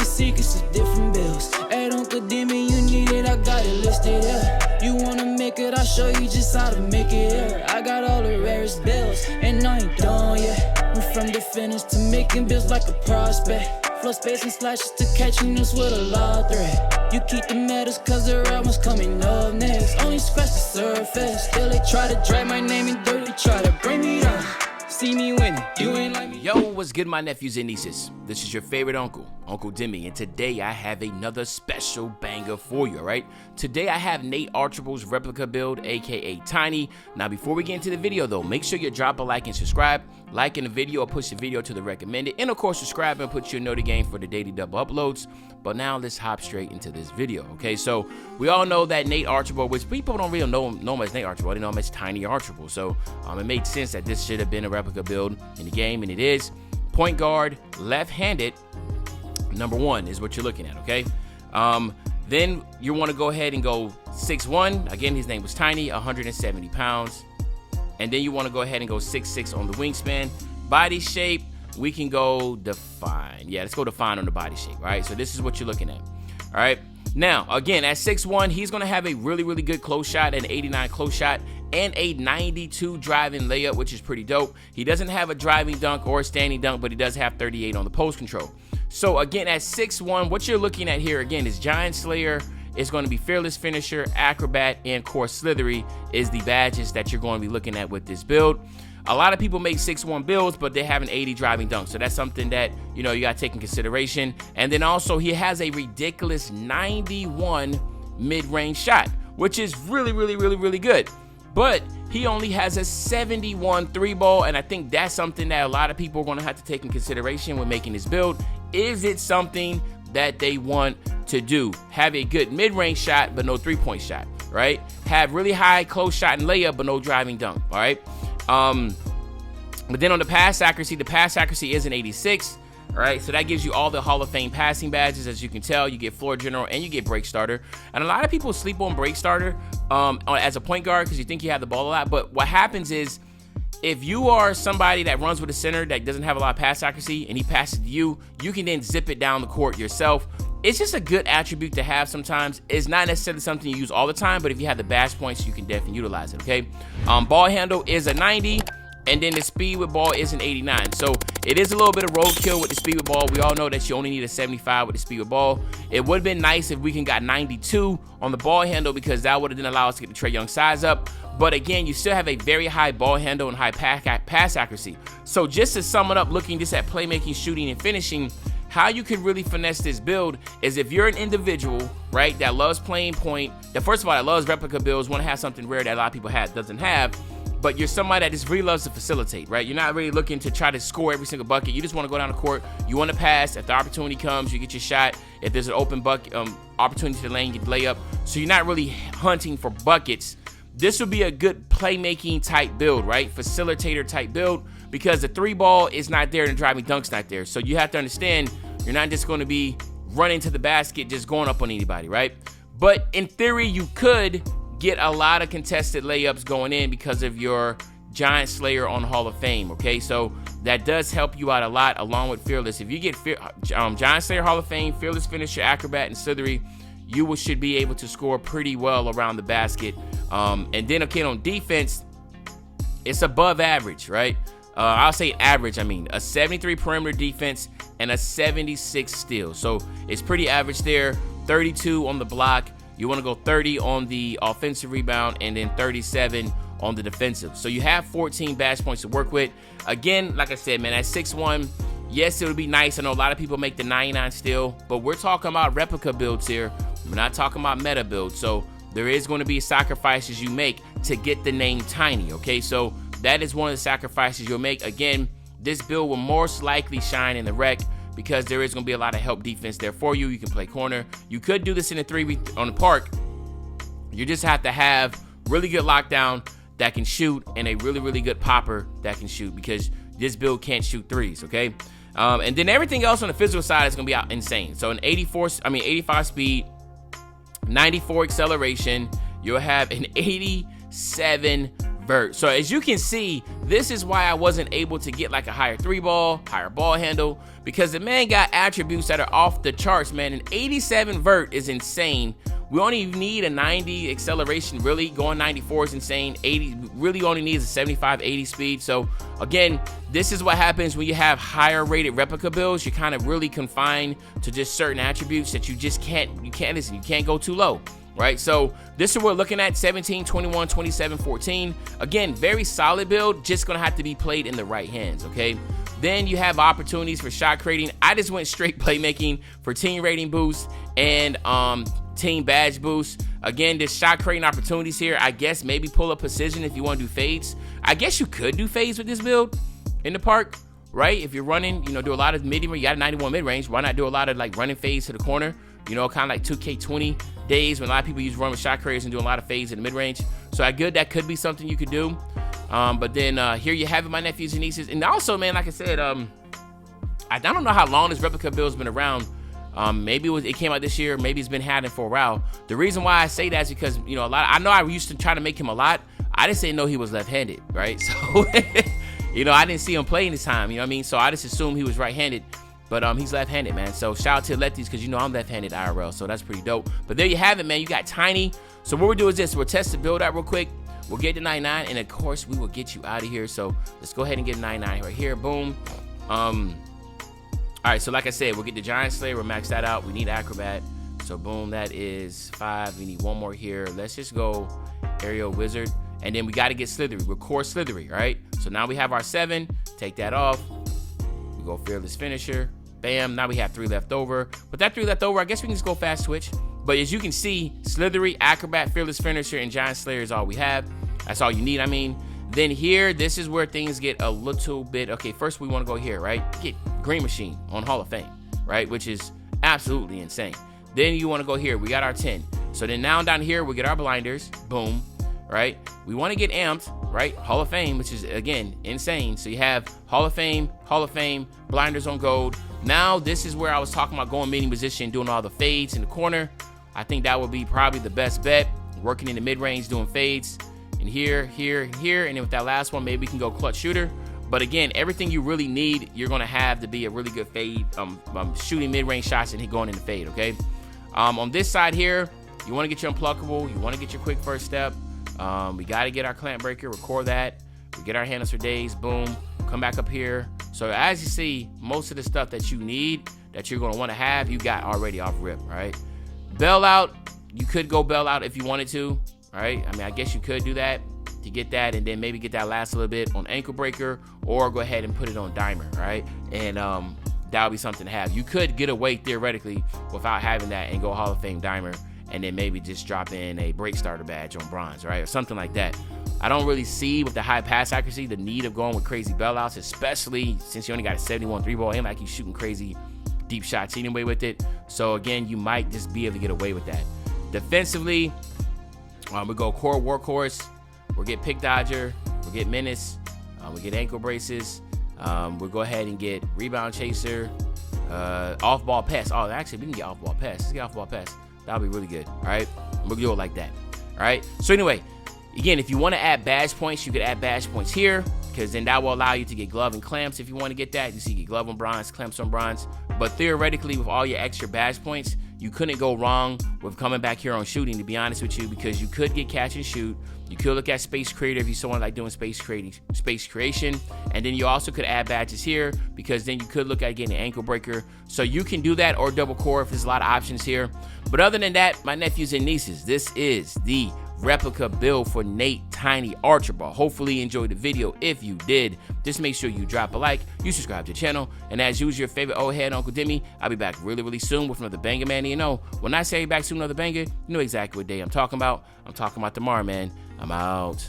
secrets of different bills. At Uncle Demi, you need it, I got it listed, yeah. You wanna make it, I'll show you just how to make it, yeah. I got all the rarest bills, and I ain't done yet. Went from the finish to making bills like a prospect. Flow space and slashes to catching us with a law threat. You keep the medals cause the right one's coming up next. Only scratch the surface. Still they try to drag my name in dirt, they try to bring me down. See me winning, you ain't like me. Yo, what's good, my nephews and nieces? This is your favorite uncle, Uncle Demi, and today I have another special banger for you, alright? Today I have Nate Archibald's Replica build, aka Tiny. Now before we get into the video though, make sure you drop a like and subscribe. Liking the video or push the video to the recommended, and of course subscribe and put your note again for the daily double uploads. But now let's hop straight into this video, okay? So we all know that Nate Archibald, which people don't really know him as Nate Archibald, they know him as Tiny Archibald. So it made sense that this should have been a replica build in the game, and it is. Point guard, left-handed, number 1 is what you're looking at, okay? Then you want to go ahead and go 6'1". Again, his name was Tiny, 170 pounds. And then you want to go ahead and go 6'6" on the wingspan. Body shape, we can go define. Yeah, let's go define on the body shape, right? So this is what you're looking at, all right? Now, again, at 6'1", he's going to have a really, really good close shot, an 89 close shot, and a 92 driving layup, which is pretty dope. He doesn't have a driving dunk or a standing dunk, but he does have 38 on the post control. So again, at 6'1", what you're looking at here, again, is Giant Slayer. It's going to be Fearless Finisher, Acrobat, and Core Slithery is the badges that you're going to be looking at with this build. A lot of people make 6'1" builds, but they have an 80 driving dunk. So that's something that, you know, you got to take in consideration. And then also he has a ridiculous 91 mid-range shot, which is really, really, really, really good. But he only has a 71 three ball, and I think that's something that a lot of people are going to have to take in consideration when making this build. Is it something that they want to do? Have a good mid-range shot, but no three-point shot, right? Have really high close shot and layup, but no driving dunk, all right? But then on the pass accuracy is an 86, all right? So that gives you all the Hall of Fame passing badges. As you can tell, you get floor general and you get break starter. And a lot of people sleep on break starter as a point guard because you think you have the ball a lot. But what happens is, if you are somebody that runs with a center that doesn't have a lot of pass accuracy and he passes to you, you can then zip it down the court yourself. It's just a good attribute to have sometimes. It's not necessarily something you use all the time, but if you have the bash points, you can definitely utilize it, okay? Ball handle is a 90, and then the speed with ball is an 89. So it is a little bit of roadkill with the speed with ball. We all know that you only need a 75 with the speed with ball. It would have been nice if we can got 92 on the ball handle, because that would have then allowed us to get the Trae Young size up. But again, you still have a very high ball handle and high pass accuracy. So just to sum it up, looking just at playmaking, shooting, and finishing, how you can really finesse this build is if you're an individual, right, that loves playing point, that first of all, that loves replica builds, want to have something rare that a lot of people doesn't have, but you're somebody that just really loves to facilitate, right? You're not really looking to try to score every single bucket. You just want to go down the court. You want to pass. If the opportunity comes, you get your shot. If there's an open bucket, opportunity to lane, you get the layup. So you're not really hunting for buckets. This would be a good playmaking type build, right? Facilitator type build, because the three ball is not there and the driving dunk's not there. So you have to understand, you're not just going to be running to the basket, just going up on anybody, right? But in theory, you could get a lot of contested layups going in because of your Giant Slayer on Hall of Fame, okay? So that does help you out a lot, along with Fearless. If you get Giant Slayer Hall of Fame, Fearless Finisher, Acrobat, and Slithery, you should be able to score pretty well around the basket. And then, okay, on defense, it's above average, right? I'll say average, I mean a 73 perimeter defense and a 76 steal. So it's pretty average there. 32 on the block. You want to go 30 on the offensive rebound, and then 37 on the defensive. So you have 14 bash points to work with. Again, like I said, man, at 6'1", yes, it would be nice. I know a lot of people make the 99 steal, but we're talking about replica builds here. We're not talking about meta builds. So there is going to be sacrifices you make to get the name Tiny, okay? So that is one of the sacrifices you'll make. Again, this build will most likely shine in the rec because there is going to be a lot of help defense there for you. You can play corner. You could do this in a 3v on the park. You just have to have really good lockdown that can shoot and a really, really good popper that can shoot, because this build can't shoot threes, okay? And then everything else on the physical side is going to be out insane. So an 85 speed, 94 acceleration. You'll have an 87 vert. So as you can see, this is why I wasn't able to get like a higher 3-ball, higher ball handle, because the man got attributes that are off the charts, man. An 87 vert is insane. We only need a 90 acceleration, really. Going 94 is insane. 80 really only needs a 75, 80 speed. So again, this is what happens when you have higher rated replica builds. You're kind of really confined to just certain attributes that you just can't listen, you can't go too low. Right, so this is what we're looking at: 17, 21, 27, 14. Again, very solid build, just gonna have to be played in the right hands, okay? Then you have opportunities for shot creating. I just went straight playmaking for team rating boost and team badge boost. Again, there's shot creating opportunities here. I guess maybe pull up precision if you want to do fades. I guess you could do fades with this build in the park, right? If you're running, you know, do a lot of mid-range. You got a 91 mid-range. Why not do a lot of like running fades to the corner? You know, kind of like 2K20 days when a lot of people use run with shot creators and doing a lot of fades in the mid-range. So that could be something you could do. But then here you have it, my nephews and nieces. And also, man, like I said, I don't know how long this replica build's been around. Maybe it came out this year. Maybe it's been happening for a while. The reason why I say that is because, you know, I know I used to try to make him a lot. I just didn't know he was left-handed, right? So, you know, I didn't see him playing this time, you know what I mean? So I just assumed he was right-handed. But he's left-handed, man. So shout out to lefties, because you know I'm left-handed IRL, so that's pretty dope. But there you have it, man. You got Tiny. So what we'll do is this. We'll test the build out real quick. We'll get to 99, and of course, we will get you out of here. So let's go ahead and get 99 right here. Boom. All right, so like I said, we'll get the Giant Slayer. We'll max that out. We need Acrobat. So boom, that is 5. We need one more here. Let's just go Aerial Wizard. And then we got to get Slithery. We're core Slithery, right? So now we have our 7. Take that off. We go Fearless Finisher. Bam, now we have 3 left over. But that 3 left over, I guess we can just go fast switch. But as you can see, Slithery, Acrobat, Fearless Finisher, and Giant Slayer is all we have. That's all you need, I mean. Then here, this is where things get a little bit, okay, first we want to go here, right? Get Green Machine on Hall of Fame, right? Which is absolutely insane. Then you want to go here, we got our 10. So then now down here, we get our blinders, boom, right? We want to get amped, right? Hall of Fame, which is, again, insane. So you have Hall of Fame, blinders on gold. Now, this is where I was talking about going mini position, doing all the fades in the corner. I think that would be probably the best bet. Working in the mid-range, doing fades. And here, here, and here. And then with that last one, maybe we can go clutch shooter. But again, everything you really need, you're going to have to be a really good fade, shooting mid-range shots and going in the fade, okay? On this side here, you want to get your unpluckable. You want to get your quick first step. We got to get our clamp breaker, record that. We get our handles for days, boom. Come back up here. So as you see, most of the stuff that you need, that you're going to want to have, you got already off rip, right? Bail out, you could go bail out if you wanted to, right? I mean, I guess you could do that to get that, and then maybe get that last little bit on ankle breaker, or go ahead and put it on dimer, right? And that would be something to have. You could get away theoretically without having that and go Hall of Fame dimer, and then maybe just drop in a break starter badge on bronze, right? Or something like that. I don't really see with the high pass accuracy the need of going with crazy bailouts, especially since you only got a 71 3-ball. Ain't like you shooting crazy deep shots anyway with it. So again, you might just be able to get away with that. Defensively, we go core workhorse. We'll get pick dodger. We'll get menace. We'll get ankle braces. We'll go ahead and get rebound chaser. Off ball pass. Oh, actually, we can get off ball pass. Let's get off ball pass. That'll be really good. All right, we'll do it like that. All right. So anyway. Again, if you want to add badge points, you could add badge points here, because then that will allow you to get glove and clamps if you want to get that. You see, you get glove on bronze, clamps on bronze. But theoretically, with all your extra badge points, you couldn't go wrong with coming back here on shooting, to be honest with you, because you could get catch and shoot. You could look at space creator if you someone like doing space creation. And then you also could add badges here, because then you could look at getting an ankle breaker. So you can do that, or double core if there's a lot of options here. But other than that, my nephews and nieces, this is the replica build for Nate Tiny Archibald. Hopefully you enjoyed the video. If you did, just make sure you drop a like, you subscribe to the channel, and as usual, your favorite old head Uncle Demi. I'll be back really soon with another banger, man. You know, when I say back soon, another banger, you know exactly what day I'm talking about. I'm talking about tomorrow, man. I'm out.